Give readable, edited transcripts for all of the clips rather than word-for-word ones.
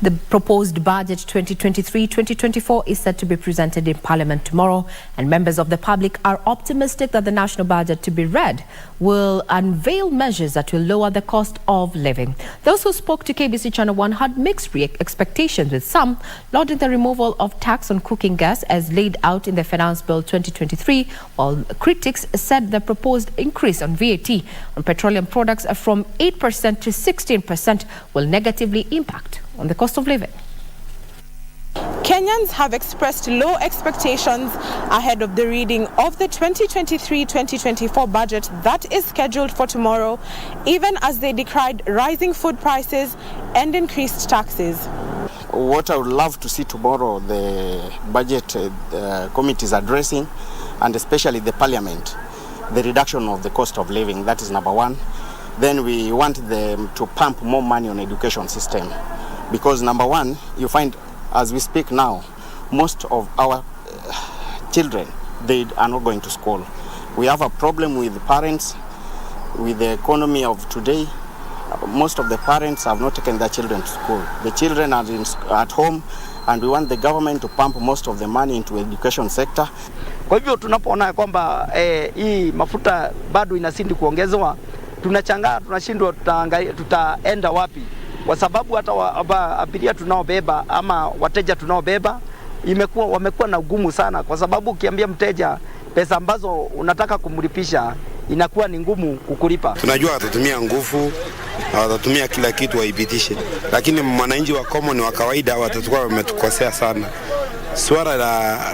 The proposed budget 2023-2024 is set to be presented in Parliament tomorrow, and members of the public are optimistic that the national budget to be read will unveil measures that will lower the cost of living. Those who spoke to KBC Channel 1 had mixed expectations, with some lauding the removal of tax on cooking gas as laid out in the Finance Bill 2023, while critics said the proposed increase on VAT on petroleum products from 8% to 16% will negatively impact on the cost of living. Kenyans have expressed low expectations ahead of the reading of the 2023-2024 budget that is scheduled for tomorrow, even as they decried rising food prices and increased taxes. What I would love to see tomorrow, the budget committee is addressing, and especially the parliament, the reduction of the cost of living. That is number one. Then we want them to pump more money on education system, because number one, you find as we speak now, most of our children, they are not going to school. We have a problem with parents, with the economy of today. Most of the parents have not taken their children to school. The children are at home, and we want the government to pump most of the money into education sector. Kwa hivyo tunapoona kwamba hii mafuta bado inazidi kuongezwa, tunachangaa, tunashindwa tutaenda wapi, kwa sababu hata abiria tunaobeba ama wateja tunaobeba wamekuwa na ugumu sana, kwa sababu ukiambia mteja pesa ambazo unataka kumlipisha inakuwa ni ngumu kukulipa. Tunajua watatumia nguvu, watatumia kila kitu waipitishe, lakini mwananchi wa common wa kawaida watakuwa wametukosea sana. Swala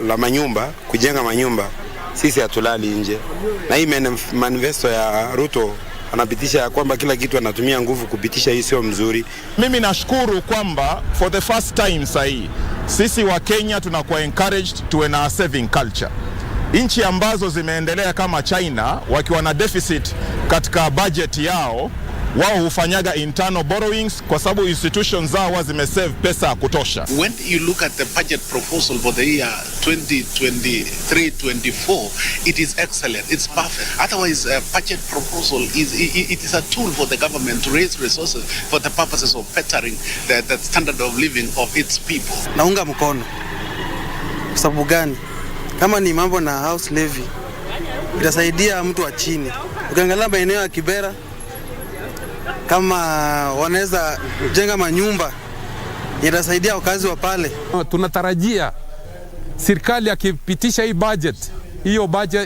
la manyumba, kujenga manyumba, sisi hatulali nje. Na hii manifesto ya Ruto anapitisha ya kwamba kila kitu anatumia nguvu kupitisha, hii sio mzuri. Mimi nashukuru kwamba for the first time sahi sisi wa Kenya tunakuwa encouraged tuwe na saving culture. Nchi ambazo zimeendelea kama China wakiwa na deficit katika budget yao, wao hufanyaga internal borrowings kwa sababu institutions zao zimesave pesa ya kutosha. When you look at the budget proposal for the year 2023-24, it is excellent, it's perfect. Otherwise, budget proposal is a tool for the government to raise resources for the purposes of bettering the standard of living of its people. Naunga mkono. Sababu gani? Kama ni mambo na house levy, itasaidia mtu wa chini. Ukiangalia maeneo ya Kibera, kama wanaweza jenga manyumba, itasaidia wakazi wa pale. Tunatarajia serikali akipitisha hii budget,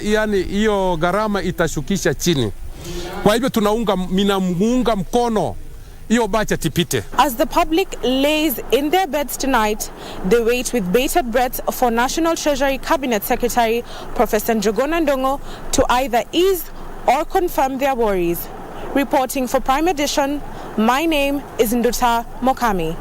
yani hiyo gharama itashukisha chini. Kwa hivyo tunaunga mkono hiyo budget ipite. As the public lays in their beds tonight, they wait with bated breath for National Treasury Cabinet Secretary Professor Njuguna Ndung'u to either ease or confirm their worries. Reporting for Prime Edition, my name is Nduta Mokami.